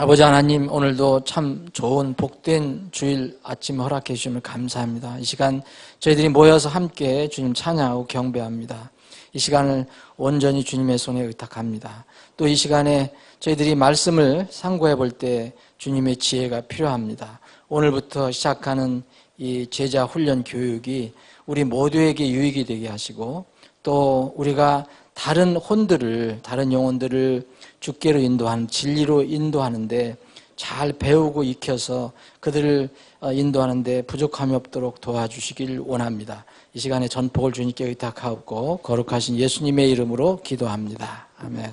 아버지 하나님, 오늘도 참 좋은 복된 주일 아침 허락해 주시면 감사합니다. 이 시간 저희들이 모여서 함께 주님 찬양하고 경배합니다. 이 시간을 온전히 주님의 손에 의탁합니다. 또 이 시간에 저희들이 말씀을 상고해 볼 때 주님의 지혜가 필요합니다. 오늘부터 시작하는 이 제자 훈련 교육이 우리 모두에게 유익이 되게 하시고, 또 우리가 다른 혼들을, 다른 영혼들을 주께로 인도하는, 진리로 인도하는데 잘 배우고 익혀서 그들을 인도하는데 부족함이 없도록 도와주시길 원합니다. 이 시간에 전복을 주님께 의탁하고 거룩하신 예수님의 이름으로 기도합니다. 아멘.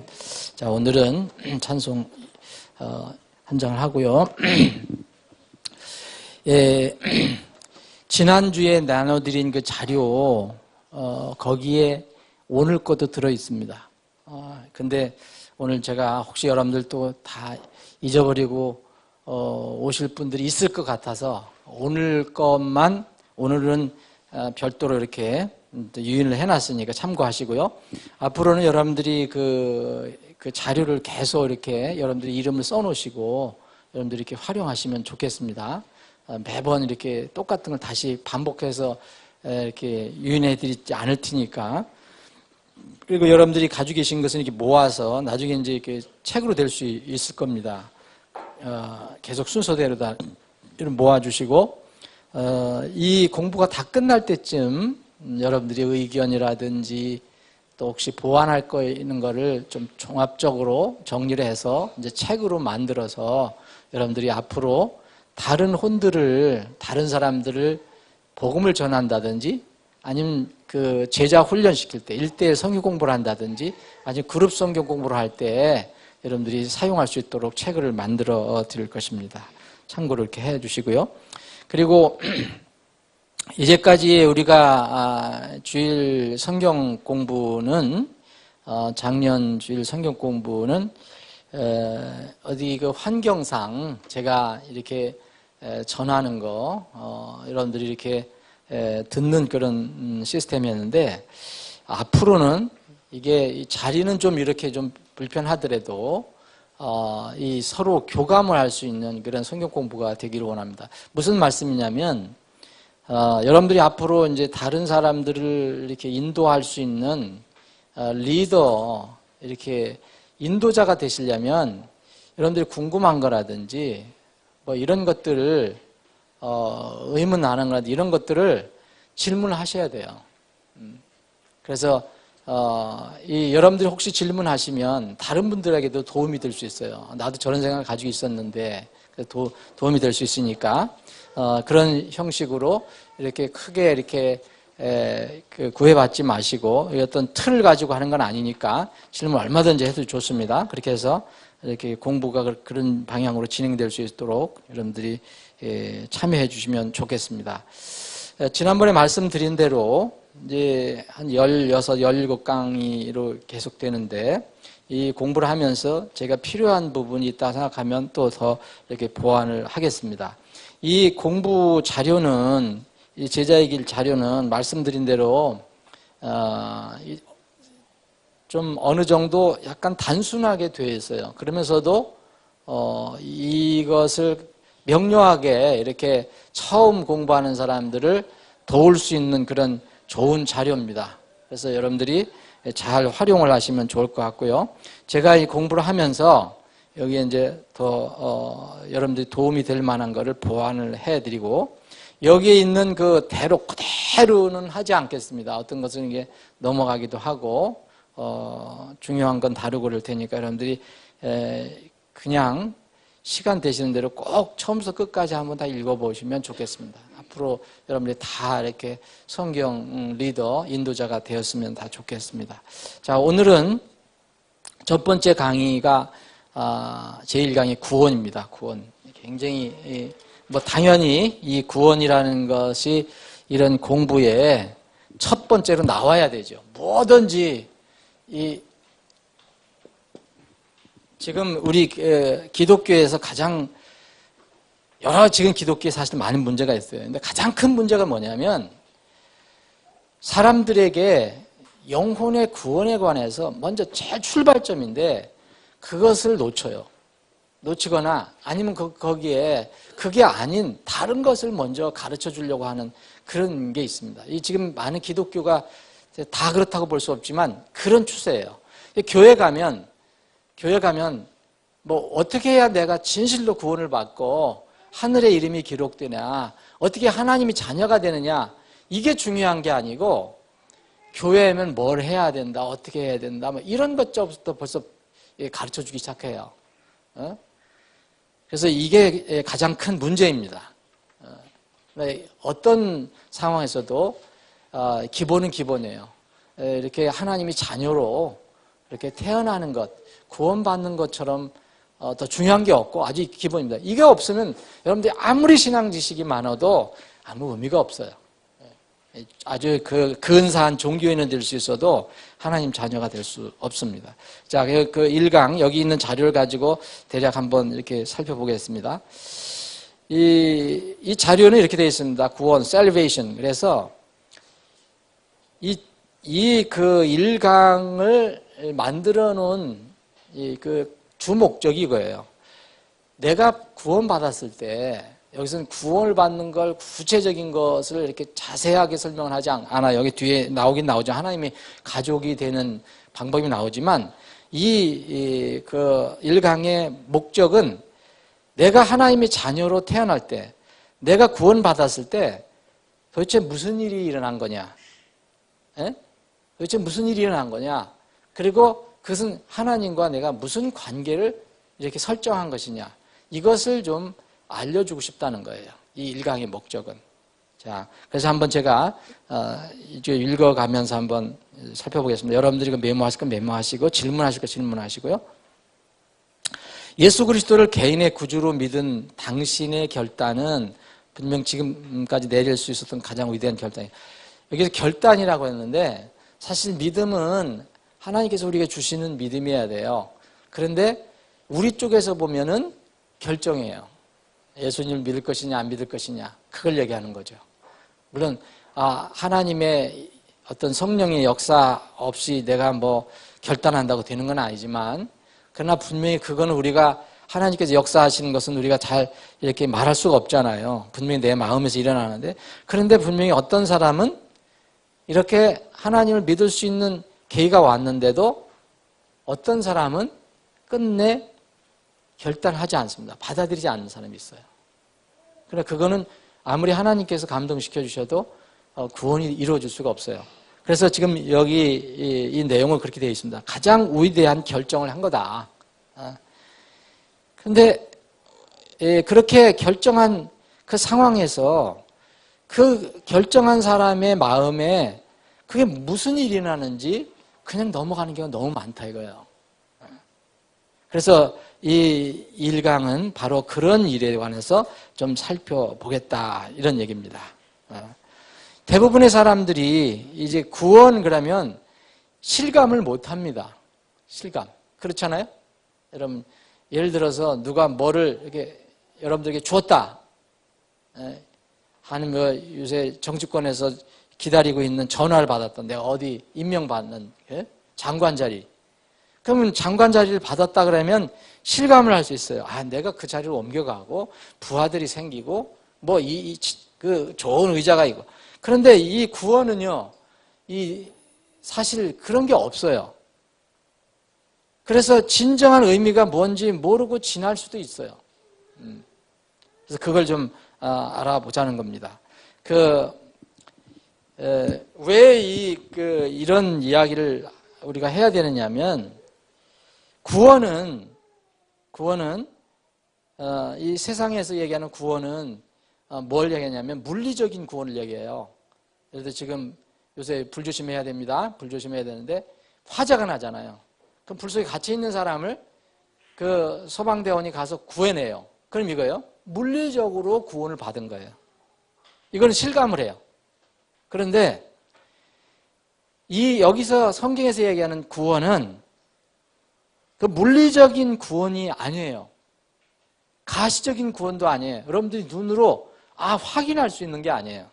자, 오늘은 찬송 한 장을 하고요. 예, 지난주에 나눠드린 그 자료, 거기에 오늘 것도 들어있습니다. 근데 오늘 제가 혹시 여러분들 또 다 잊어버리고 오실 분들이 있을 것 같아서 오늘 것만 오늘은 별도로 이렇게 유인을 해놨으니까 참고하시고요. 앞으로는 여러분들이 그 자료를 계속 이렇게 여러분들이 이름을 써놓으시고 여러분들이 이렇게 활용하시면 좋겠습니다. 매번 이렇게 똑같은 걸 다시 반복해서 이렇게 유인해드리지 않을 테니까. 그리고 여러분들이 가지고 계신 것은 이렇게 모아서 나중에 이제 이렇게 책으로 될 수 있을 겁니다. 계속 순서대로 다 모아주시고, 이 공부가 다 끝날 때쯤 여러분들이 의견이라든지 또 혹시 보완할 거 있는 거를 좀 종합적으로 정리를 해서 이제 책으로 만들어서 여러분들이 앞으로 다른 혼들을, 다른 사람들을 복음을 전한다든지 아니면 그 제자 훈련시킬 때 1:1 성경 공부를 한다든지 아니면 그룹 성경 공부를 할 때 여러분들이 사용할 수 있도록 책을 만들어 드릴 것입니다. 참고로 이렇게 해 주시고요. 그리고 이제까지 우리가 주일 성경 공부는 작년 주일 성경 공부는 어디 그 환경상 제가 이렇게 전하는 거 여러분들이 이렇게 듣는 그런 시스템이었는데, 앞으로는 이게 자리는 좀 이렇게 좀 불편하더라도 이 서로 교감을 할 수 있는 그런 성경 공부가 되기를 원합니다. 무슨 말씀이냐면 여러분들이 앞으로 이제 다른 사람들을 이렇게 인도할 수 있는 리더, 이렇게 인도자가 되시려면 여러분들이 궁금한 거라든지 뭐 이런 것들을 의문하는 거라든지 이런 것들을 질문하셔야 돼요. 그래서 여러분들이 혹시 질문하시면 다른 분들에게도 도움이 될 수 있어요. 나도 저런 생각을 가지고 있었는데 도움이 될 수 있으니까 그런 형식으로 이렇게 크게 이렇게 구애받지 마시고 어떤 틀을 가지고 하는 건 아니니까 질문 얼마든지 해도 좋습니다. 그렇게 해서 이렇게 공부가 그런 방향으로 진행될 수 있도록 여러분들이 참여해 주시면 좋겠습니다. 지난번에 말씀드린 대로 이제 한 16, 17강의로 계속되는데, 이 공부를 하면서 제가 필요한 부분이 있다 생각하면 또 더 이렇게 보완을 하겠습니다. 이 공부 자료는, 이 제자의 길 자료는 말씀드린 대로 좀 어느 정도 약간 단순하게 되어 있어요. 그러면서도 이것을 명료하게 이렇게 처음 공부하는 사람들을 도울 수 있는 그런 좋은 자료입니다. 그래서 여러분들이 잘 활용을 하시면 좋을 것 같고요. 제가 이 공부를 하면서 여기에 이제 더 여러분들이 도움이 될 만한 거를 보완을 해드리고, 여기에 있는 그 대로 그대로는 하지 않겠습니다. 어떤 것은 이게 넘어가기도 하고 중요한 건 다루고 그럴 테니까 여러분들이 그냥 시간 되시는 대로 꼭 처음부터 끝까지 한번 다 읽어보시면 좋겠습니다. 앞으로 여러분들이 다 이렇게 성경 리더, 인도자가 되었으면 다 좋겠습니다. 자, 오늘은 첫 번째 강의가 제1강의 구원입니다. 구원. 굉장히 뭐 당연히 이 구원이라는 것이 이런 공부에 첫 번째로 나와야 되죠. 뭐든지 지금 우리 기독교에서 가장 여러 지금 기독교에 사실 많은 문제가 있어요. 근데 가장 큰 문제가 뭐냐면 사람들에게 영혼의 구원에 관해서 먼저 제일 출발점인데 그것을 놓쳐요. 놓치거나 아니면 거기에 그게 아닌 다른 것을 먼저 가르쳐 주려고 하는 그런 게 있습니다. 지금 많은 기독교가 다 그렇다고 볼 수 없지만 그런 추세예요. 교회 가면 뭐 어떻게 해야 내가 진실로 구원을 받고 하늘의 이름이 기록되냐, 어떻게 하나님이 자녀가 되느냐, 이게 중요한 게 아니고 교회면 뭘 해야 된다, 어떻게 해야 된다, 뭐 이런 것부터 벌써 가르쳐 주기 시작해요. 그래서 이게 가장 큰 문제입니다. 어떤 상황에서도 기본은 기본이에요. 이렇게 하나님이 자녀로 이렇게 태어나는 것, 구원받는 것처럼 더 중요한 게 없고 아주 기본입니다. 이게 없으면 여러분들이 아무리 신앙 지식이 많아도 아무 의미가 없어요. 아주 근사한 종교인은 될 수 있어도 하나님 자녀가 될 수 없습니다. 자, 그 1강 여기 있는 자료를 가지고 대략 한번 이렇게 살펴보겠습니다. 이 자료는 이렇게 되어 있습니다. 구원, salvation. 그래서 그 1강을 만들어 놓은 그 주목적이 이거예요. 내가 구원받았을 때 여기서는 구원을 받는 걸 구체적인 것을 이렇게 자세하게 설명을 하지 않아. 여기 뒤에 나오긴 나오죠. 하나님이 가족이 되는 방법이 나오지만 그 1강의 목적은 내가 하나님의 자녀로 태어날 때, 내가 구원받았을 때 도대체 무슨 일이 일어난 거냐? 도대체 무슨 일이 일어난 거냐? 그리고 그것은 하나님과 내가 무슨 관계를 이렇게 설정한 것이냐? 이것을 좀 알려주고 싶다는 거예요. 이 1강의 목적은. 자, 그래서 한번 제가 이제 읽어가면서 한번 살펴보겠습니다. 여러분들이 메모하실 건 메모하시고 질문하실 거 질문하시고요. 예수 그리스도를 개인의 구주로 믿은 당신의 결단은 분명 지금까지 내릴 수 있었던 가장 위대한 결단이에요. 여기서 결단이라고 했는데 사실 믿음은 하나님께서 우리에게 주시는 믿음이어야 돼요. 그런데 우리 쪽에서 보면은 결정이에요. 예수님을 믿을 것이냐 안 믿을 것이냐 그걸 얘기하는 거죠. 물론 하나님의 어떤 성령의 역사 없이 내가 뭐 결단한다고 되는 건 아니지만 그러나 분명히 그거는 우리가 하나님께서 역사하시는 것은 우리가 잘 이렇게 말할 수가 없잖아요. 분명히 내 마음에서 일어나는데 그런데 분명히 어떤 사람은 이렇게 하나님을 믿을 수 있는 계기가 왔는데도 어떤 사람은 끝내 결단하지 않습니다. 받아들이지 않는 사람이 있어요. 그러나 그거는 아무리 하나님께서 감동시켜 주셔도 구원이 이루어질 수가 없어요. 그래서 지금 여기 이 내용은 그렇게 되어 있습니다. 가장 위대한 결정을 한 거다. 그런데 그렇게 결정한 그 상황에서 그 결정한 사람의 마음에 그게 무슨 일이 일어나는지 그냥 넘어가는 경우가 너무 많다 이거예요. 그래서 이 1강은 바로 그런 일에 관해서 좀 살펴보겠다 이런 얘기입니다. 대부분의 사람들이 이제 구원 그러면 실감을 못 합니다. 실감. 그렇잖아요? 여러분, 예를 들어서 누가 뭐를 이렇게 여러분들에게 주었다. 아니면 뭐 요새 정치권에서 기다리고 있는 전화를 받았던 내가 어디 임명받는 장관 자리. 그러면 장관 자리를 받았다 그러면 실감을 할 수 있어요. 내가 그 자리를 옮겨가고 부하들이 생기고 뭐 그 좋은 의자가 있고. 그런데 이 구원은요, 사실 그런 게 없어요. 그래서 진정한 의미가 뭔지 모르고 지날 수도 있어요. 그래서 그걸 좀 알아보자는 겁니다. 왜 이런 이야기를 우리가 해야 되느냐면, 구원은 이 세상에서 얘기하는 구원은 뭘 얘기하냐면 물리적인 구원을 얘기해요. 예를 들어 지금 요새 불 조심해야 됩니다. 불 조심해야 되는데 화재가 나잖아요. 그럼 불 속에 갇혀 있는 사람을 그 소방대원이 가서 구해내요. 그럼 이거예요. 물리적으로 구원을 받은 거예요. 이거는 실감을 해요. 그런데 여기서 성경에서 얘기하는 구원은 그 물리적인 구원이 아니에요. 가시적인 구원도 아니에요. 여러분들이 눈으로 확인할 수 있는 게 아니에요.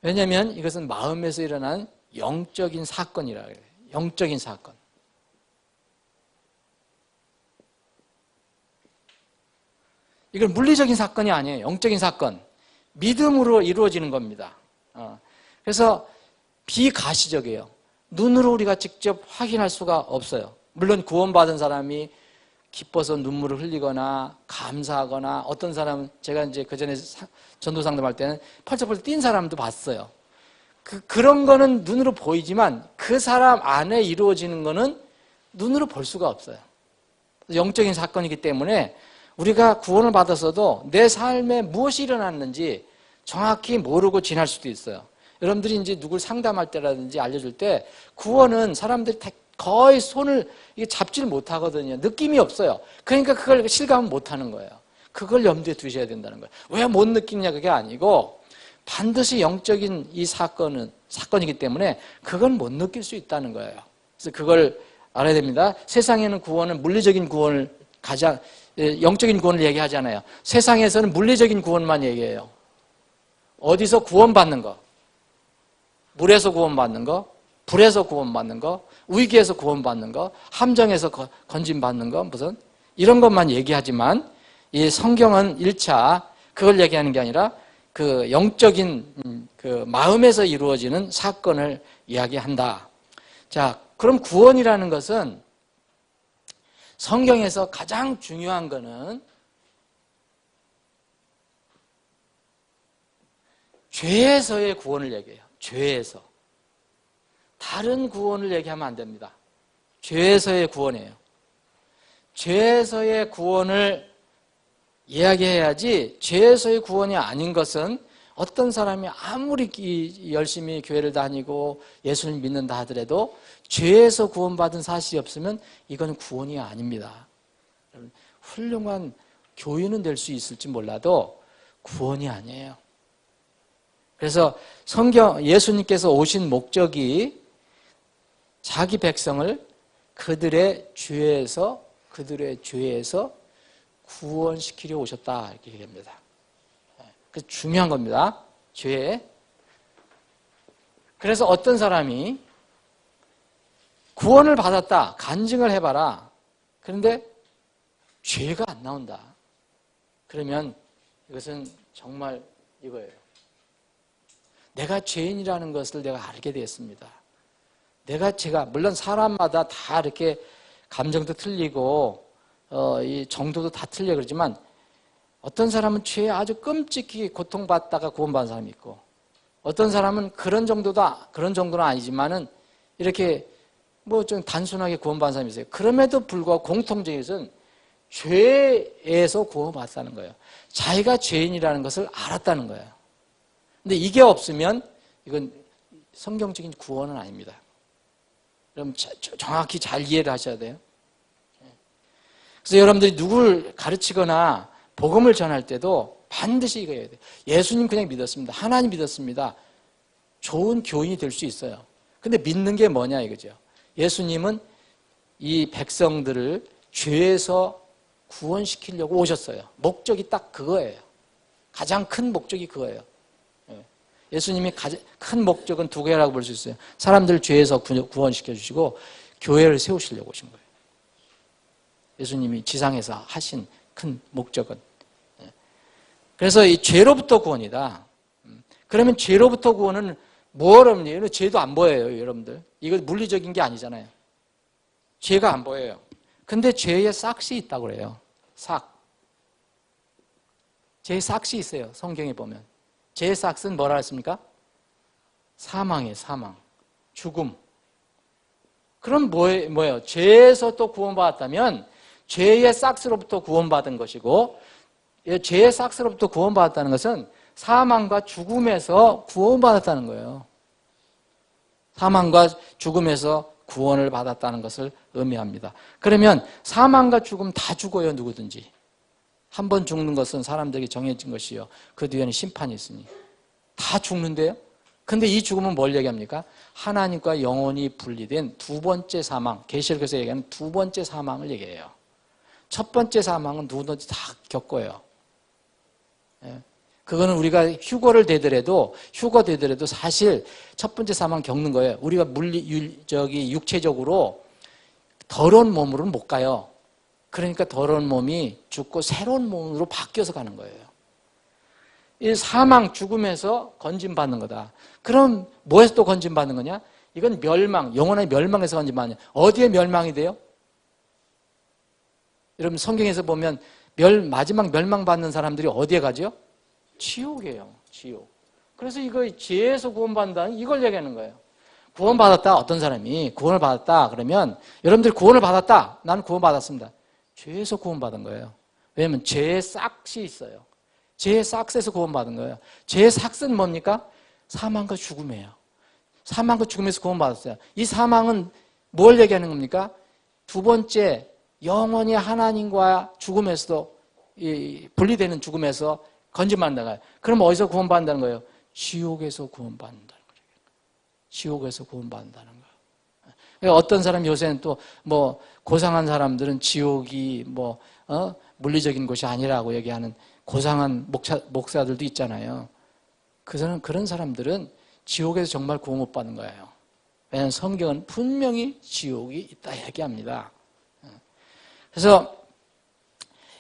왜냐하면 이것은 마음에서 일어난 영적인 사건이라 그래요. 영적인 사건. 이건 물리적인 사건이 아니에요. 영적인 사건. 믿음으로 이루어지는 겁니다. 그래서 비가시적이에요. 눈으로 우리가 직접 확인할 수가 없어요. 물론 구원받은 사람이 기뻐서 눈물을 흘리거나 감사하거나, 어떤 사람은 제가 이제 그 전에 전도 상담할 때는 펄쩍펄쩍 뛴 사람도 봤어요. 그런 거는 눈으로 보이지만 그 사람 안에 이루어지는 거는 눈으로 볼 수가 없어요. 영적인 사건이기 때문에 우리가 구원을 받았어도 내 삶에 무엇이 일어났는지 정확히 모르고 지날 수도 있어요. 여러분들이 이제 누굴 상담할 때라든지 알려줄 때 구원은 사람들이 거의 손을 잡지를 못하거든요. 느낌이 없어요. 그러니까 그걸 실감을 못하는 거예요. 그걸 염두에 두셔야 된다는 거예요. 왜 못 느끼냐 그게 아니고 반드시 영적인 이 사건이기 때문에 그건 못 느낄 수 있다는 거예요. 그래서 그걸 알아야 됩니다. 세상에는 구원은 물리적인 구원을 영적인 구원을 얘기하잖아요. 세상에서는 물리적인 구원만 얘기해요. 어디서 구원받는 거, 물에서 구원받는 거, 불에서 구원받는 거, 위기에서 구원받는 거, 함정에서 건진받는 거, 무슨 이런 것만 얘기하지만 이 성경은 1차 그걸 얘기하는 게 아니라 그 영적인 그 마음에서 이루어지는 사건을 이야기한다. 자, 그럼 구원이라는 것은 성경에서 가장 중요한 거는 죄에서의 구원을 얘기해요. 죄에서. 다른 구원을 얘기하면 안 됩니다. 죄에서의 구원이에요. 죄에서의 구원을 이야기해야지, 죄에서의 구원이 아닌 것은 어떤 사람이 아무리 열심히 교회를 다니고 예수를 믿는다 하더라도 죄에서 구원받은 사실이 없으면 이건 구원이 아닙니다. 훌륭한 교인은 될 수 있을지 몰라도 구원이 아니에요. 그래서 예수님께서 오신 목적이 자기 백성을 그들의 죄에서 구원시키려 오셨다, 이렇게 얘기합니다. 그 중요한 겁니다. 죄. 그래서 어떤 사람이 구원을 받았다, 간증을 해봐라. 그런데 죄가 안 나온다. 그러면 이것은 정말 이거예요. 내가 죄인이라는 것을 내가 알게 되었습니다. 제가 물론 사람마다 다 이렇게 감정도 틀리고 이 정도도 다 틀려 그러지만 어떤 사람은 죄에 아주 끔찍히 고통받다가 구원받은 사람이 있고, 어떤 사람은 그런 정도는 아니지만은 이렇게 뭐 좀 단순하게 구원받은 사람이 있어요. 그럼에도 불구하고 공통적인 것은 죄에서 구원받았다는 거예요. 자기가 죄인이라는 것을 알았다는 거예요. 근데 이게 없으면 이건 성경적인 구원은 아닙니다. 그럼 정확히 잘 이해를 하셔야 돼요. 그래서 여러분들이 누굴 가르치거나 복음을 전할 때도 반드시 이거 해야 돼요. 예수님 그냥 믿었습니다. 하나님 믿었습니다. 좋은 교인이 될 수 있어요. 근데 믿는 게 뭐냐 이거죠. 예수님은 이 백성들을 죄에서 구원시키려고 오셨어요. 목적이 딱 그거예요. 가장 큰 목적이 그거예요. 예수님이 가장 큰 목적은 두 개라고 볼 수 있어요. 사람들을 죄에서 구원시켜 주시고 교회를 세우시려고 오신 거예요. 예수님이 지상에서 하신 큰 목적은. 그래서 이 죄로부터 구원이다. 그러면 죄로부터 구원은 뭐랍니까? 죄도 안 보여요, 여러분들. 이거 물리적인 게 아니잖아요. 죄가 안 보여요. 근데 죄의 싹이 있다고 그래요. 싹. 죄의 싹이 있어요, 성경에 보면. 죄의 싹은 뭐라 했습니까? 사망이에요, 사망. 죽음. 그럼 뭐예요? 죄에서 또 구원받았다면 죄의 싹스로부터 구원받은 것이고, 죄의 싹스로부터 구원받았다는 것은 사망과 죽음에서 구원받았다는 거예요. 사망과 죽음에서 구원을 받았다는 것을 의미합니다. 그러면 사망과 죽음 다 죽어요, 누구든지. 한 번 죽는 것은 사람들에게 정해진 것이요. 그 뒤에는 심판이 있으니. 다 죽는데요? 근데 이 죽음은 뭘 얘기합니까? 하나님과 영원히 분리된 두 번째 사망, 계시록에서 얘기하는 두 번째 사망을 얘기해요. 첫 번째 사망은 누구든지 다 겪어요. 그거는 우리가 휴거 되더라도 사실 첫 번째 사망 겪는 거예요. 우리가 육체적으로 더러운 몸으로는 못 가요. 그러니까 더러운 몸이 죽고 새로운 몸으로 바뀌어서 가는 거예요. 이 사망, 죽음에서 건진받는 거다. 그럼 뭐에서 또 건진받는 거냐? 이건 멸망, 영혼의 멸망에서 건진받는 거냐? 어디에 멸망이 돼요? 여러분 성경에서 보면 마지막 멸망받는 사람들이 어디에 가죠? 지옥이에요. 지옥. 그래서 이거 죄에서 구원받는다 이걸 얘기하는 거예요. 구원받았다. 어떤 사람이 구원을 받았다 그러면 여러분들 구원을 받았다. 나는 구원받았습니다. 죄에서 구원받은 거예요. 왜냐하면 죄의 싹이 있어요. 죄의 싹에서 구원받은 거예요. 죄의 싹은 뭡니까? 사망과 죽음이에요. 사망과 죽음에서 구원받았어요. 이 사망은 뭘 얘기하는 겁니까? 두 번째 영원히 하나님과 죽음에서도 분리되는 죽음에서 건진받는다는 거예요. 그럼 어디서 구원받는다는 거예요? 지옥에서 구원받는다는 거예요. 지옥에서 구원받는다는 거예요. 그러니까 어떤 사람 요새는 또 뭐 고상한 사람들은 지옥이 물리적인 곳이 아니라고 얘기하는 고상한 목사들도 있잖아요. 그런 사람들은 지옥에서 정말 구원 못 받는 거예요. 왜냐하면 성경은 분명히 지옥이 있다 얘기합니다. 그래서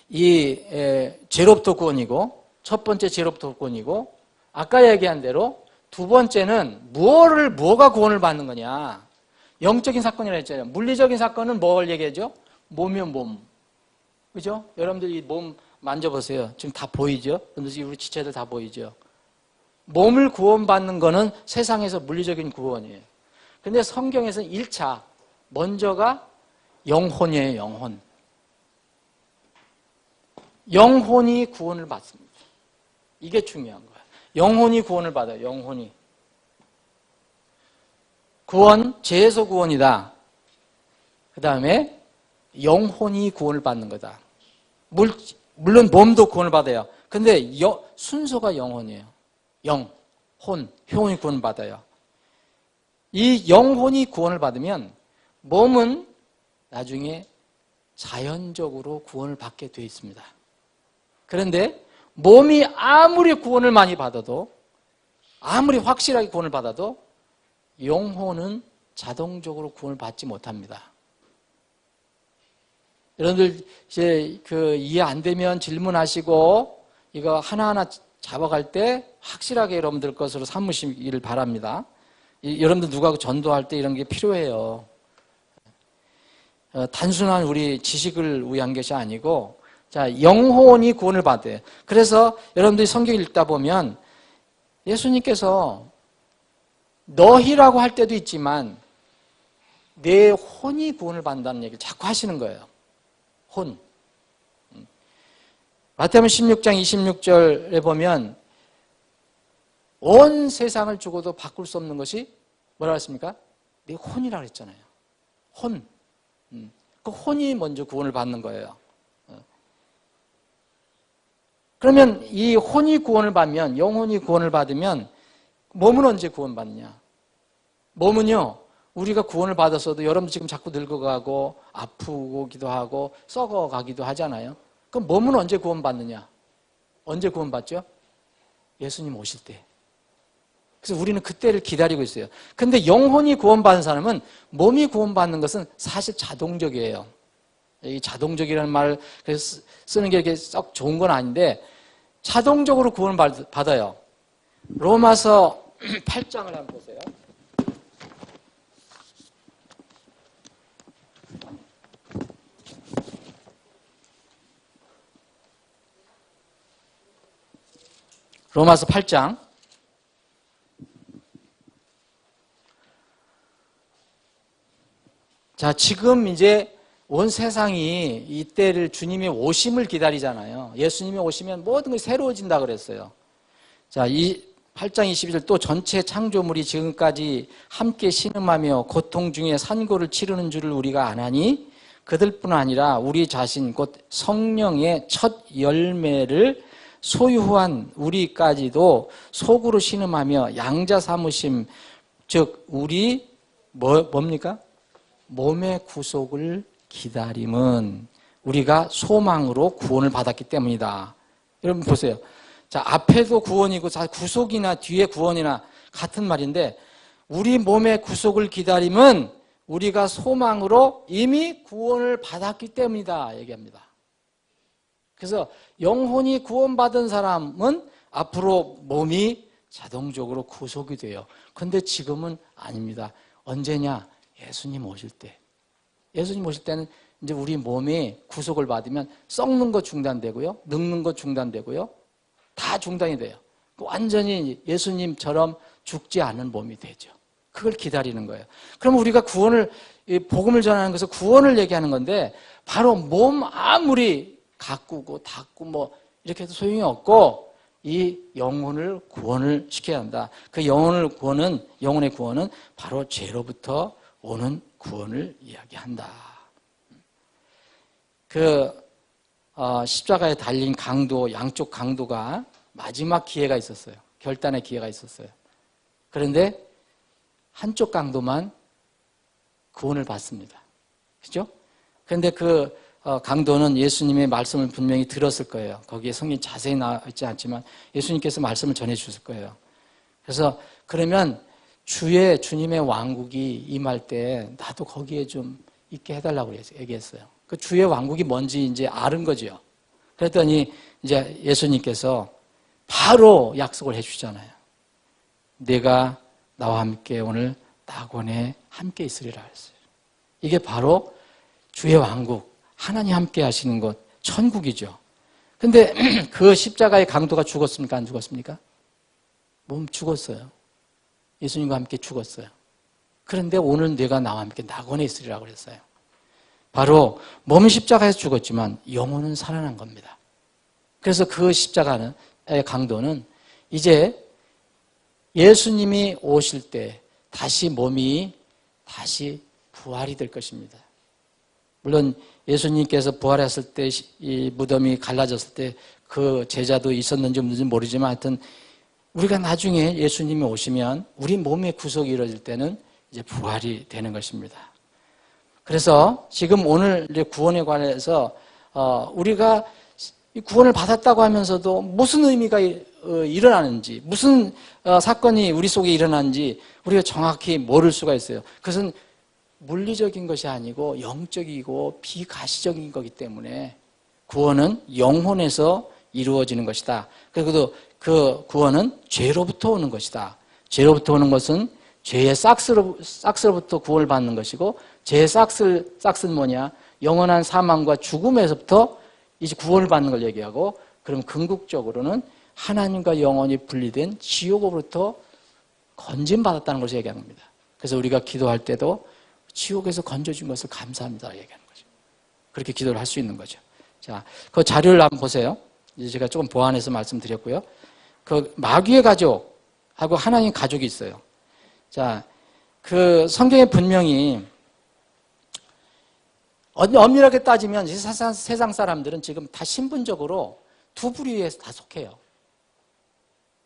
이 죄로부터 구원이고 첫 번째 죄로부터 구원이고 아까 얘기한 대로 두 번째는 뭐가 구원을 받는 거냐. 영적인 사건이라 했잖아요. 물리적인 사건은 뭘 얘기하죠? 몸이요 몸. 그죠? 여러분들 이 몸 만져보세요. 지금 다 보이죠? 우리 지체들 다 보이죠? 몸을 구원받는 거는 세상에서 물리적인 구원이에요. 근데 성경에서는 1차 먼저가 영혼이에요. 영혼. 영혼이 구원을 받습니다. 이게 중요한 거예요. 영혼이 구원을 받아요. 영혼이. 구원, 죄에서 구원이다. 그 다음에 영혼이 구원을 받는 거다. 물론 몸도 구원을 받아요. 근데 순서가 영혼이에요. 영혼이 구원을 받아요. 이 영혼이 구원을 받으면 몸은 나중에 자연적으로 구원을 받게 되어 있습니다. 그런데 몸이 아무리 구원을 많이 받아도 아무리 확실하게 구원을 받아도 영혼은 자동적으로 구원을 받지 못합니다. 여러분들 이제 이해 안 되면 질문하시고 이거 하나하나 잡아갈 때 확실하게 여러분들 것으로 삼으시기를 바랍니다. 여러분들 누가 전도할 때 이런 게 필요해요. 단순한 우리 지식을 위한 것이 아니고 자, 영혼이 구원을 받아요. 그래서 여러분들이 성경 읽다 보면 예수님께서 너희라고 할 때도 있지만 내 혼이 구원을 받는다는 얘기를 자꾸 하시는 거예요. 혼. 마태복음 16장 26절에 보면 온 세상을 주고도 바꿀 수 없는 것이 뭐라고 했습니까? 내 혼이라고 했잖아요. 혼. 그 혼이 먼저 구원을 받는 거예요. 그러면 이 혼이 구원을 받으면 영혼이 구원을 받으면 몸은 언제 구원받느냐? 몸은요. 우리가 구원을 받았어도 여러분 지금 자꾸 늙어가고 아프기도 하고 썩어가기도 하잖아요. 그럼 몸은 언제 구원받느냐? 언제 구원받죠? 예수님 오실 때. 그래서 우리는 그때를 기다리고 있어요. 근데 영혼이 구원받은 사람은 몸이 구원받는 것은 사실 자동적이에요. 이 자동적이라는 말을 쓰는 게 이렇게 썩 좋은 건 아닌데 자동적으로 구원을 받아요. 로마서 8장을 한번 보세요. 로마서 8장. 자, 지금 이제 온 세상이 이때를 주님의 오심을 기다리잖아요. 예수님이 오시면 모든 것이 새로워진다 그랬어요. 자, 이 8장 22절 또 전체 창조물이 지금까지 함께 신음하며 고통 중에 산고를 치르는 줄을 우리가 아나니 그들뿐 아니라 우리 자신 곧 성령의 첫 열매를 소유한 우리까지도 속으로 신음하며 양자 삼으심 즉 우리 뭡니까? 몸의 구속을 기다림은 우리가 소망으로 구원을 받았기 때문이다. 여러분 보세요. 자, 앞에도 구원이고 구속이나 뒤에 구원이나 같은 말인데 우리 몸의 구속을 기다림은 우리가 소망으로 이미 구원을 받았기 때문이다 얘기합니다. 그래서 영혼이 구원받은 사람은 앞으로 몸이 자동적으로 구속이 돼요. 그런데 지금은 아닙니다. 언제냐? 예수님 오실 때. 예수님 오실 때는 이제 우리 몸이 구속을 받으면 썩는 거 중단되고요. 늙는 거 중단되고요. 다 중단이 돼요. 완전히 예수님처럼 죽지 않은 몸이 되죠. 그걸 기다리는 거예요. 그럼 우리가 구원을, 복음을 전하는 것은 구원을 얘기하는 건데 바로 몸 아무리 가꾸고 닦고 뭐 이렇게 해도 소용이 없고 이 영혼을 구원을 시켜야 한다. 그 영혼의 구원은 바로 죄로부터 오는 구원을 이야기한다. 십자가에 달린 강도, 양쪽 강도가 마지막 기회가 있었어요. 결단의 기회가 있었어요. 그런데 한쪽 강도만 구원을 받습니다. 그죠? 그런데 강도는 예수님의 말씀을 분명히 들었을 거예요. 거기에 성경이 자세히 나와 있지 않지만 예수님께서 말씀을 전해 주셨을 거예요. 그래서 그러면 주님의 왕국이 임할 때 나도 거기에 좀 있게 해달라고 얘기했어요. 그 주의 왕국이 뭔지 이제 아는 거죠. 그랬더니 이제 예수님께서 바로 약속을 해주잖아요. 내가 나와 함께 오늘 낙원에 함께 있으리라 했어요. 이게 바로 주의 왕국, 하나님 함께 하시는 곳, 천국이죠. 근데 그 십자가의 강도가 죽었습니까? 안 죽었습니까? 죽었어요. 예수님과 함께 죽었어요. 그런데 오늘 내가 나와 함께 낙원에 있으리라고 그랬어요. 바로 몸은 십자가에서 죽었지만 영혼은 살아난 겁니다. 그래서 그 십자가의 강도는 이제 예수님이 오실 때 다시 몸이 다시 부활이 될 것입니다. 물론 예수님께서 부활했을 때 이 무덤이 갈라졌을 때 그 제자도 있었는지 없는지 모르지만 하여튼 우리가 나중에 예수님이 오시면 우리 몸의 구속이 이루어질 때는 이제 부활이 되는 것입니다. 그래서 지금 오늘 구원에 관해서 우리가 구원을 받았다고 하면서도 무슨 의미가 일어나는지, 무슨 사건이 우리 속에 일어나는지 우리가 정확히 모를 수가 있어요. 그것은 물리적인 것이 아니고 영적이고 비가시적인 거기 때문에 구원은 영혼에서 이루어지는 것이다. 그리고 그 구원은 죄로부터 오는 것이다. 죄로부터 오는 것은 죄의 싹스로부터 구원을 받는 것이고 죄의 싹스는 뭐냐? 영원한 사망과 죽음에서부터 이제 구원을 받는 걸 얘기하고 그럼 궁극적으로는 하나님과 영원히 분리된 지옥으로부터 건짐받았다는 것을 얘기하는 겁니다. 그래서 우리가 기도할 때도 지옥에서 건져준 것을 감사합니다 얘기하는 거죠. 그렇게 기도를 할 수 있는 거죠. 자, 그 자료를 한번 보세요. 이제 제가 조금 보완해서 말씀드렸고요. 그 마귀의 가족하고 하나님 가족이 있어요. 자, 그 성경에 분명히 엄밀하게 따지면 세상 사람들은 지금 다 신분적으로 두 부류에 다 속해요.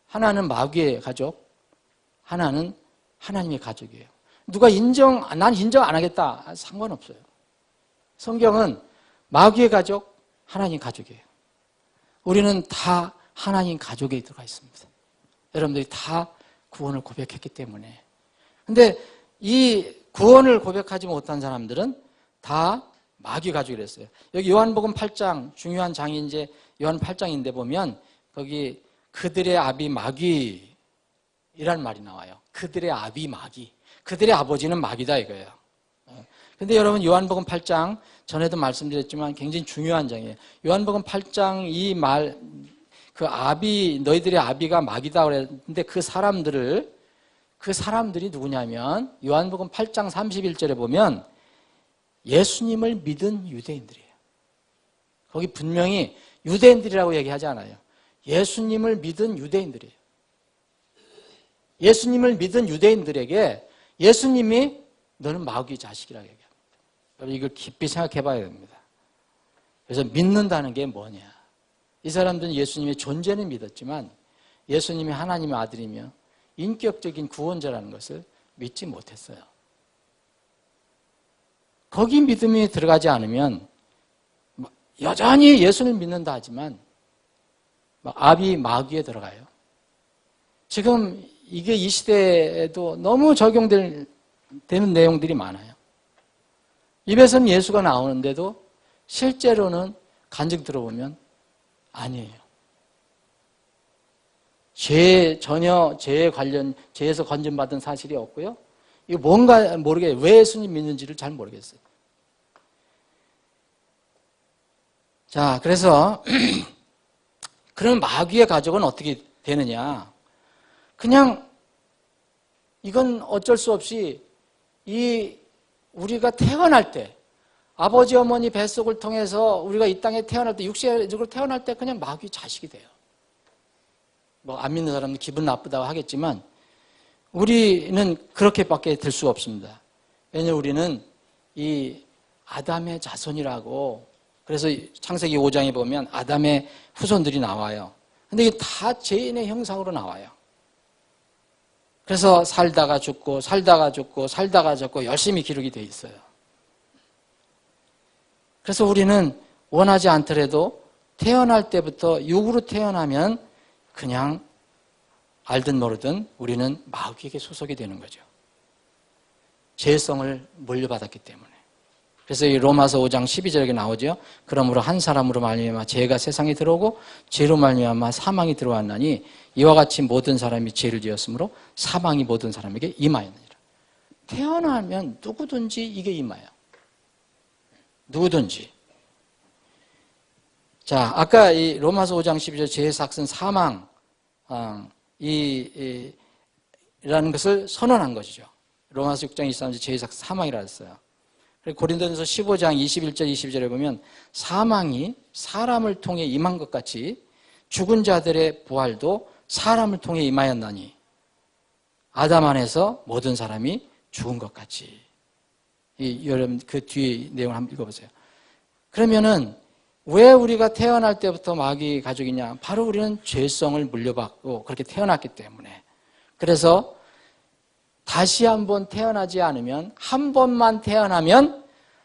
하나는 마귀의 가족, 하나는 하나님의 가족이에요. 누가 난 인정 안 하겠다. 상관없어요. 성경은 마귀의 가족, 하나님 가족이에요. 우리는 다 하나님 가족에 들어가 있습니다. 여러분들이 다 구원을 고백했기 때문에. 근데 이 구원을 고백하지 못한 사람들은 다 마귀 가족이랬어요. 여기 요한복음 8장, 중요한 장이 이제 요한 8장인데 보면 거기 그들의 아비 마귀 이란 말이 나와요. 그들의 아비 마귀. 그들의 아버지는 마귀다 이거예요. 근데 여러분 요한복음 8장 전에도 말씀드렸지만 굉장히 중요한 장이에요. 요한복음 8장 이 말, 그 너희들의 아비가 마귀다 그랬는데 그 사람들이 누구냐면 요한복음 8장 31절에 보면 예수님을 믿은 유대인들이에요. 거기 분명히 유대인들이라고 얘기하지 않아요. 예수님을 믿은 유대인들이에요. 예수님을 믿은 유대인들에게 예수님이 너는 마귀 자식이라고 얘기합니다. 여러분 이걸 깊이 생각해 봐야 됩니다. 그래서 믿는다는 게 뭐냐. 이 사람들은 예수님의 존재는 믿었지만 예수님이 하나님의 아들이며 인격적인 구원자라는 것을 믿지 못했어요. 거기 믿음이 들어가지 않으면 여전히 예수를 믿는다 하지만 아비 마귀에 들어가요. 지금 이게 이 시대에도 너무 적용되는 내용들이 많아요. 입에서는 예수가 나오는데도 실제로는 간증 들어보면 아니에요. 전혀 죄에서 건진받은 사실이 없고요. 이거 뭔가 왜 예수님 믿는지를 잘 모르겠어요. 자, 그래서 그런 마귀의 가족은 어떻게 되느냐? 그냥 이건 어쩔 수 없이 우리가 태어날 때 아버지 어머니 뱃속을 통해서 우리가 이 땅에 태어날 때 육체적으로 태어날 때 그냥 마귀 자식이 돼요. 뭐 안 믿는 사람은 기분 나쁘다고 하겠지만 우리는 그렇게밖에 될 수 없습니다. 왜냐하면 우리는 이 아담의 자손이라고, 그래서 창세기 5장에 보면 아담의 후손들이 나와요. 근데 이게 다 죄인의 형상으로 나와요. 그래서 살다가 죽고 열심히 기록이 돼 있어요. 그래서 우리는 원하지 않더라도 태어날 때부터 육으로 태어나면 그냥 알든 모르든 우리는 마귀에게 소속이 되는 거죠. 죄성을 물려받았기 때문에. 그래서 이 로마서 5장 12절에 나오죠. 그러므로 한 사람으로 말미암아 죄가 세상에 들어오고 죄로 말미암아 사망이 들어왔나니 이와 같이 모든 사람이 죄를 지었으므로 사망이 모든 사람에게 임하였느니라. 태어나면 누구든지 이게 임해요. 누구든지. 자, 아까 이 로마서 5장 12절 죄의 삭은 사망, 이라는 것을 선언한 것이죠. 로마서 6장 23절 죄의 삭은 사망이라 했어요. 그리고 고린도전서 15장 21절 22절에 보면 사망이 사람을 통해 임한 것 같이 죽은 자들의 부활도 사람을 통해 임하였나니 아담 안에서 모든 사람이 죽은 것 같이. 여러분 그 뒤에 내용을 한번 읽어보세요. 그러면은 왜 우리가 태어날 때부터 마귀 가족이냐? 바로 우리는 죄성을 물려받고 그렇게 태어났기 때문에. 그래서 다시 한번 태어나지 않으면, 한 번만 태어나면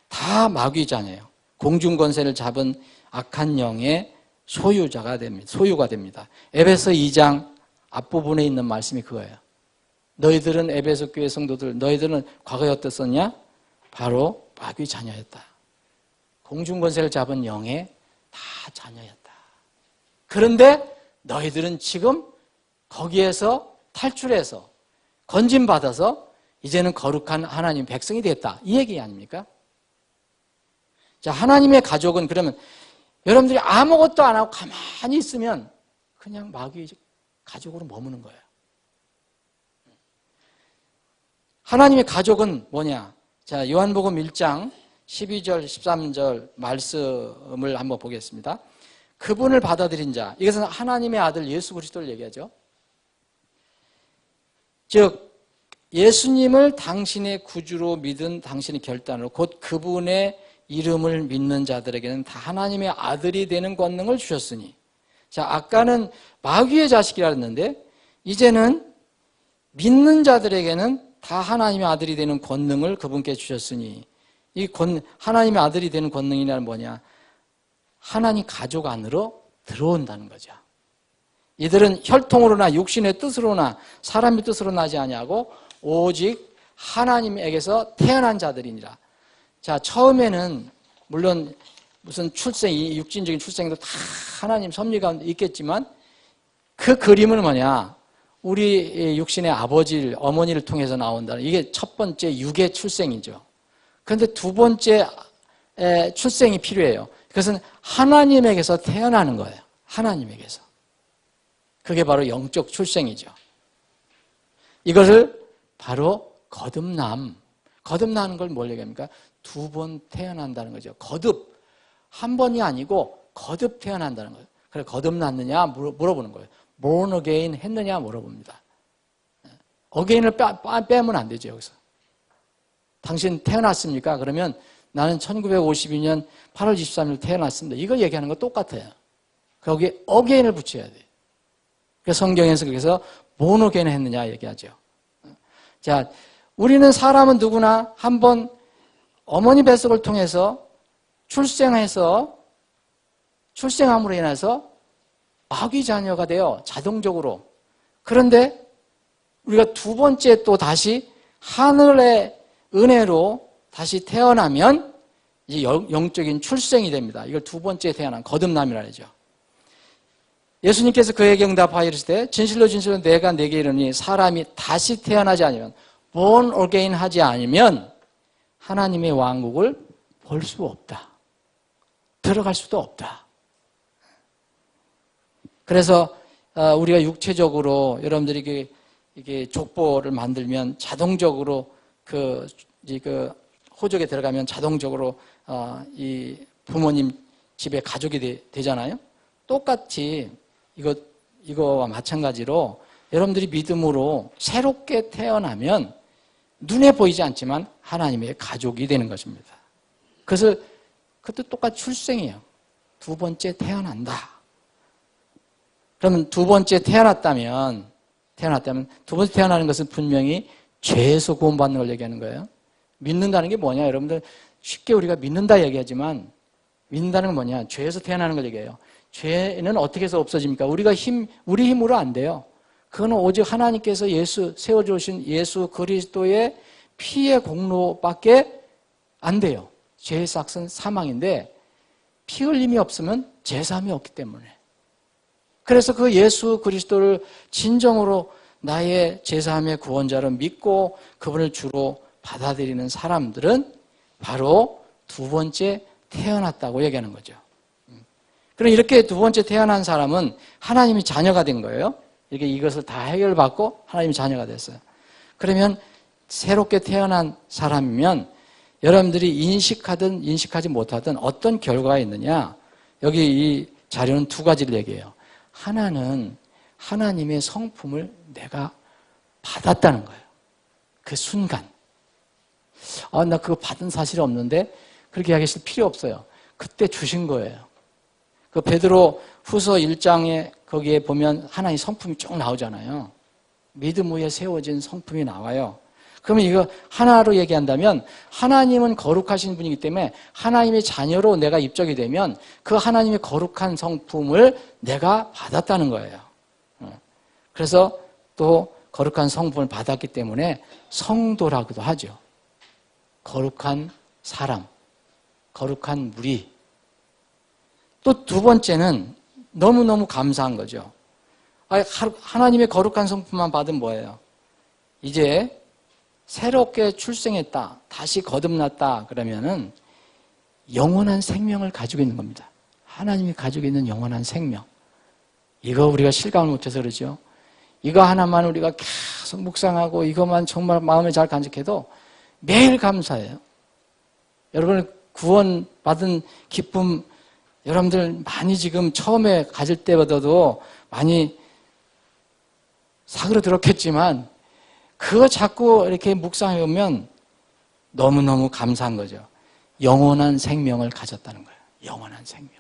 다 마귀 자녀예요. 공중권세를 잡은 악한 영의 소유가 됩니다. 에베소 2장 앞부분에 있는 말씀이 그거예요. 너희들은 에베소 교회 성도들, 너희들은 과거에 어땠었냐? 바로 마귀 자녀였다. 공중권세를 잡은 영의 다 자녀였다. 그런데 너희들은 지금 거기에서 탈출해서 건진받아서 이제는 거룩한 하나님 백성이 됐다. 이 얘기 아닙니까? 자, 하나님의 가족은 그러면 여러분들이 아무것도 안 하고 가만히 있으면 그냥 마귀 가족으로 머무는 거예요. 하나님의 가족은 뭐냐? 자, 요한복음 1장 12절, 13절 말씀을 한번 보겠습니다. 그분을 받아들인 자, 이것은 하나님의 아들 예수 그리스도를 얘기하죠. 즉 예수님을 당신의 구주로 믿은 당신의 결단으로 곧 그분의 이름을 믿는 자들에게는 다 하나님의 아들이 되는 권능을 주셨으니. 자, 아까는 마귀의 자식이라 했는데 이제는 믿는 자들에게는 다 하나님의 아들이 되는 권능을 그분께 주셨으니, 하나님의 아들이 되는 권능이란 뭐냐? 하나님 가족 안으로 들어온다는 거죠. 이들은 혈통으로나 육신의 뜻으로나 사람의 뜻으로 나지 아니하고 오직 하나님에게서 태어난 자들이니라. 자, 처음에는 물론 무슨 이 육신적인 출생도 다 하나님 섭리 가운데 있겠지만 그 그림은 뭐냐? 우리 육신의 어머니를 통해서 나온다는, 이게 첫 번째 육의 출생이죠. 그런데 두 번째 출생이 필요해요. 그것은 하나님에게서 태어나는 거예요. 하나님에게서. 그게 바로 영적 출생이죠. 이것을 바로 거듭나는 걸 뭘 얘기합니까? 두 번 태어난다는 거죠. 한 번이 아니고 거듭 태어난다는 거예요. 그래, 거듭났느냐 물어보는 거예요. born again 했느냐 물어봅니다. again을 빼면 안 되죠, 여기서. 당신 태어났습니까? 그러면 나는 1952년 8월 23일 태어났습니다. 이걸 얘기하는 거 똑같아요. 거기에 again을 붙여야 돼요. 그래서 성경에서 그래서 born again 했느냐 얘기하죠. 자, 우리는 사람은 누구나 한번 어머니 뱃속을 통해서 출생함으로 인해서 마귀 자녀가 되어 자동적으로. 그런데 우리가 두 번째 또 다시 하늘의 은혜로 다시 태어나면 이제 영적인 출생이 됩니다. 이걸 두 번째 태어난 거듭남이라 하죠. 예수님께서 그에게 응답하여 이르시되 진실로 진실로 내가 네게 이르니 사람이 다시 태어나지 않으면 born again 하지 않으면 하나님의 왕국을 볼 수 없다. 들어갈 수도 없다. 그래서 우리가 육체적으로 여러분들이 이게 족보를 만들면 자동적으로 그 호적에 들어가면 자동적으로 이 부모님 집에 가족이 되잖아요. 똑같이 이거와 마찬가지로 여러분들이 믿음으로 새롭게 태어나면 눈에 보이지 않지만 하나님의 가족이 되는 것입니다. 그것도 똑같이 출생이에요. 두 번째 태어난다. 그러면 두 번째 태어났다면 두 번째 태어나는 것은 분명히 죄에서 구원받는 걸 얘기하는 거예요. 믿는다는 게 뭐냐? 여러분들 쉽게 우리가 믿는다 얘기하지만 믿는다는 건 뭐냐? 죄에서 태어나는 걸 얘기해요. 죄는 어떻게 해서 없어집니까? 우리 힘으로 안 돼요. 그건 오직 하나님께서 세워주신 예수 그리스도의 피의 공로밖에 안 돼요. 죄의 삭은 사망인데 피 흘림이 없으면 제사함이 없기 때문에. 그래서 그 예수 그리스도를 진정으로 나의 제사함의 구원자로 믿고 그분을 주로 받아들이는 사람들은 바로 두 번째 태어났다고 얘기하는 거죠. 그럼 이렇게 두 번째 태어난 사람은 하나님의 자녀가 된 거예요. 이렇게 이것을 다 해결받고 하나님의 자녀가 됐어요. 그러면 새롭게 태어난 사람이면 여러분들이 인식하든 인식하지 못하든 어떤 결과가 있느냐? 여기 이 자료는 두 가지를 얘기해요. 하나는 하나님의 성품을 내가 받았다는 거예요. 그 순간. 나 그거 받은 사실이 없는데 그렇게 이야기하실 필요 없어요. 그때 주신 거예요. 그 베드로 후서 1장에 거기에 보면 하나님 성품이 쭉 나오잖아요. 믿음 위에 세워진 성품이 나와요. 그러면 이거 하나로 얘기한다면 하나님은 거룩하신 분이기 때문에 하나님의 자녀로 내가 입적이 되면 그 하나님의 거룩한 성품을 내가 받았다는 거예요. 그래서 또 거룩한 성품을 받았기 때문에 성도라고도 하죠. 거룩한 사람, 거룩한 무리. 또 두 번째는 너무너무 감사한 거죠. 하나님의 거룩한 성품만 받으면 뭐예요? 이제 새롭게 출생했다, 다시 거듭났다 그러면은 영원한 생명을 가지고 있는 겁니다. 하나님이 가지고 있는 영원한 생명. 이거 우리가 실감을 못해서 그러죠. 이거 하나만 우리가 계속 묵상하고 이것만 정말 마음에 잘 간직해도 매일 감사해요. 여러분 구원받은 기쁨 여러분들 많이 지금 처음에 가질 때보다도 많이 사그러들었겠지만 그거 자꾸 이렇게 묵상해 보면 너무너무 감사한 거죠. 영원한 생명을 가졌다는 거예요. 영원한 생명.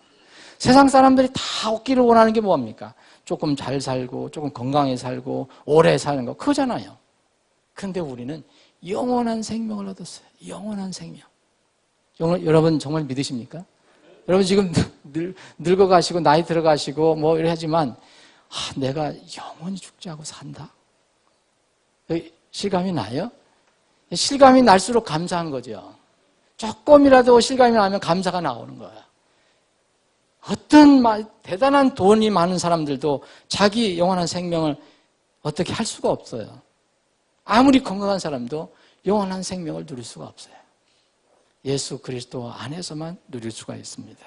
세상 사람들이 다 얻기를 원하는 게 뭐합니까? 조금 잘 살고 조금 건강히 살고 오래 사는 거 그거잖아요. 그런데 우리는 영원한 생명을 얻었어요. 영원한 생명. 여러분 정말 믿으십니까? 여러분 지금 늙어가시고 나이 들어가시고 뭐 이래 하지만 내가 영원히 죽지 않고 산다. 실감이 나요? 실감이 날수록 감사한 거죠. 조금이라도 실감이 나면 감사가 나오는 거예요. 어떤 대단한 돈이 많은 사람들도 자기 영원한 생명을 어떻게 할 수가 없어요. 아무리 건강한 사람도 영원한 생명을 누릴 수가 없어요. 예수 그리스도 안에서만 누릴 수가 있습니다.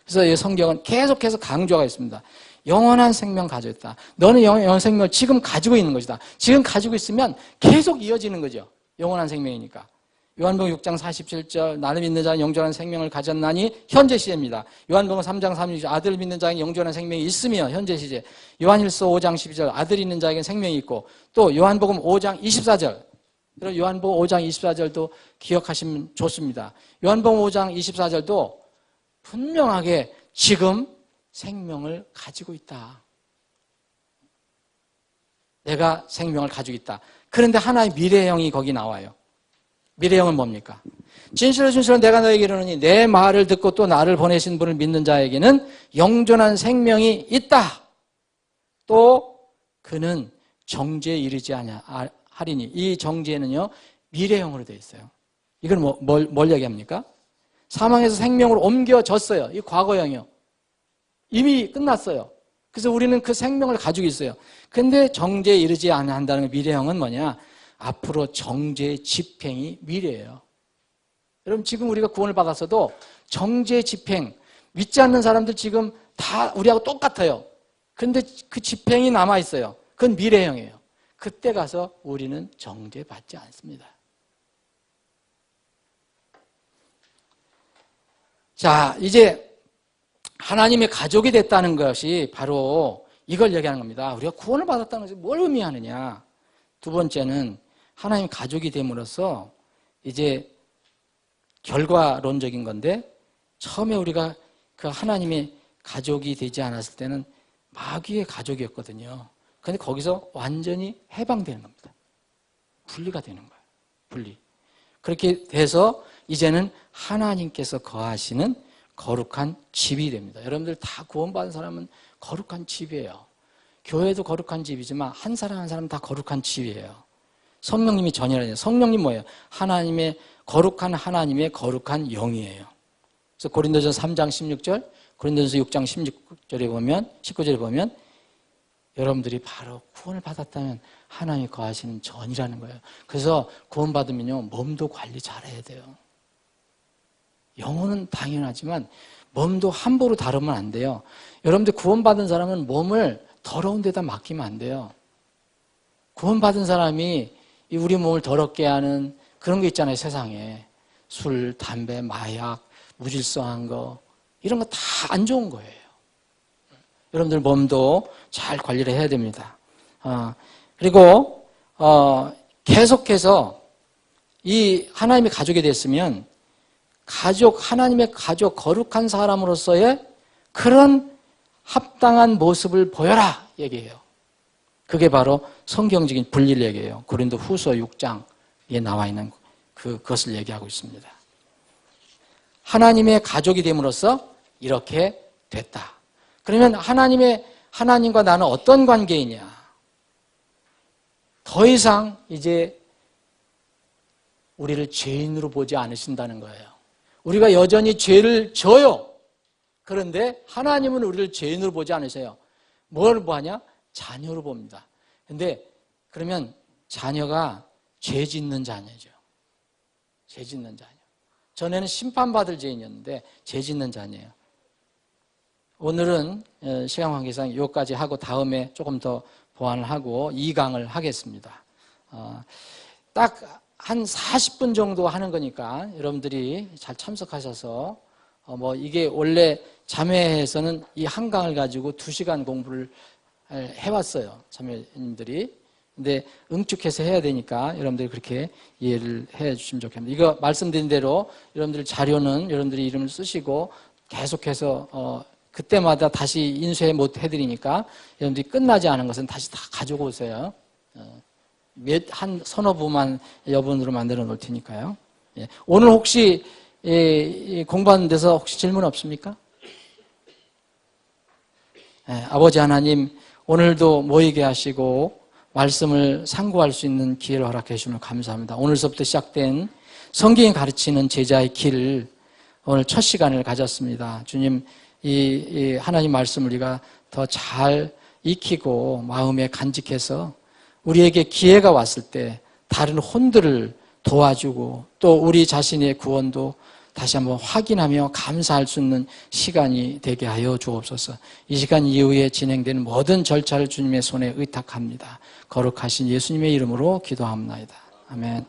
그래서 이 성경은 계속해서 강조하고 있습니다. 영원한 생명 가지고 있다. 너는 영원한 생명을 지금 가지고 있는 것이다. 지금 가지고 있으면 계속 이어지는 거죠. 영원한 생명이니까. 요한복음 6장 47절 나를 믿는 자는 영원한 생명을 가졌나니 현재 시제입니다. 요한복음 3장 36절 아들을 믿는 자에게 영원한 생명이 있으며 현재 시제. 요한일서 5장 12절 아들이 있는 자에게 생명이 있고 또 요한복음 5장 24절 그럼 요한복음 5장 24절도 기억하시면 좋습니다. 요한복음 5장 24절도 분명하게 지금 생명을 가지고 있다. 내가 생명을 가지고 있다. 그런데 하나의 미래형이 거기 나와요. 미래형은 뭡니까? 진실로 진실로 내가 너에게 이르노니 내 말을 듣고 또 나를 보내신 분을 믿는 자에게는 영존한 생명이 있다. 또 그는 정죄에 이르지 하리니 이 정죄는요 미래형으로 되어 있어요. 이건 뭘 얘기합니까? 사망에서 생명으로 옮겨졌어요. 이 과거형이요. 이미 끝났어요. 그래서 우리는 그 생명을 가지고 있어요. 근데 정죄에 이르지 않는다는 미래형은 뭐냐? 앞으로 정죄의 집행이 미래예요. 여러분 지금 우리가 구원을 받았어도 정죄의 집행, 믿지 않는 사람들 지금 다 우리하고 똑같아요. 그런데 그 집행이 남아있어요. 그건 미래형이에요. 그때 가서 우리는 정죄받지 않습니다. 자, 이제 하나님의 가족이 됐다는 것이 바로 이걸 얘기하는 겁니다. 우리가 구원을 받았다는 것이 뭘 의미하느냐? 두 번째는 하나님 가족이 됨으로써 이제 결과론적인 건데, 처음에 우리가 그 하나님의 가족이 되지 않았을 때는 마귀의 가족이었거든요. 그런데 거기서 완전히 해방되는 겁니다. 분리가 되는 거예요. 분리. 그렇게 돼서 이제는 하나님께서 거하시는 거룩한 집이 됩니다. 여러분들 다 구원받은 사람은 거룩한 집이에요. 교회도 거룩한 집이지만 한 사람 한 사람 다 거룩한 집이에요. 성령님이 전이라는 성령님 뭐예요? 거룩한 하나님의 거룩한 영이에요. 그래서 고린도전서 3장 16절, 고린도전서 6장 19절에 보면 여러분들이 바로 구원을 받았다면 하나님이 거하시는 전이라는 거예요. 그래서 구원받으면요, 몸도 관리 잘해야 돼요. 영혼은 당연하지만 몸도 함부로 다루면 안 돼요. 여러분들 구원받은 사람은 몸을 더러운 데다 맡기면 안 돼요. 구원받은 사람이 우리 몸을 더럽게 하는 그런 게 있잖아요, 세상에. 술, 담배, 마약, 무질서한 거, 이런 거 다 안 좋은 거예요. 여러분들 몸도 잘 관리를 해야 됩니다. 그리고 계속해서 이 하나님의 가족이 됐으면 하나님의 가족, 거룩한 사람으로서의 그런 합당한 모습을 보여라 얘기해요. 그게 바로 성경적인 분리를 얘기해요. 고린도 후서 6장에 나와 있는 그것을 얘기하고 있습니다. 하나님의 가족이 됨으로써 이렇게 됐다. 그러면 하나님과 나는 어떤 관계이냐? 더 이상 이제 우리를 죄인으로 보지 않으신다는 거예요. 우리가 여전히 죄를 져요. 그런데 하나님은 우리를 죄인으로 보지 않으세요. 뭘 보냐? 자녀로 봅니다. 근데 그러면 자녀가 죄 짓는 자녀죠. 죄 짓는 자녀. 전에는 심판받을 죄인이었는데 죄 짓는 자녀예요. 오늘은 시간 관계상 여기까지 하고 다음에 조금 더 보완을 하고 2강을 하겠습니다. 딱 한 40분 정도 하는 거니까 여러분들이 잘 참석하셔서 이게 원래 자매에서는 이 한 강을 가지고 2시간 공부를 해왔어요. 자매님들이. 근데 응축해서 해야 되니까 여러분들이 그렇게 이해를 해 주시면 좋겠습니다. 이거 말씀드린 대로 여러분들 자료는 여러분들이 이름을 쓰시고 계속해서 그때마다 다시 인쇄 못 해드리니까 여러분들이 끝나지 않은 것은 다시 다 가지고 오세요. 한 서너 부만 여분으로 만들어 놓을 테니까요. 오늘 혹시 공부하는 데서 혹시 질문 없습니까? 아버지 하나님, 오늘도 모이게 하시고 말씀을 상고할 수 있는 기회를 허락해 주시면 감사합니다. 오늘서부터 시작된 성경이 가르치는 제자의 길, 오늘 첫 시간을 가졌습니다. 주님, 이 하나님 말씀을 우리가 더 잘 익히고 마음에 간직해서 우리에게 기회가 왔을 때 다른 혼들을 도와주고 또 우리 자신의 구원도 다시 한번 확인하며 감사할 수 있는 시간이 되게 하여 주옵소서. 이 시간 이후에 진행되는 모든 절차를 주님의 손에 의탁합니다. 거룩하신 예수님의 이름으로 기도합니다. 아멘.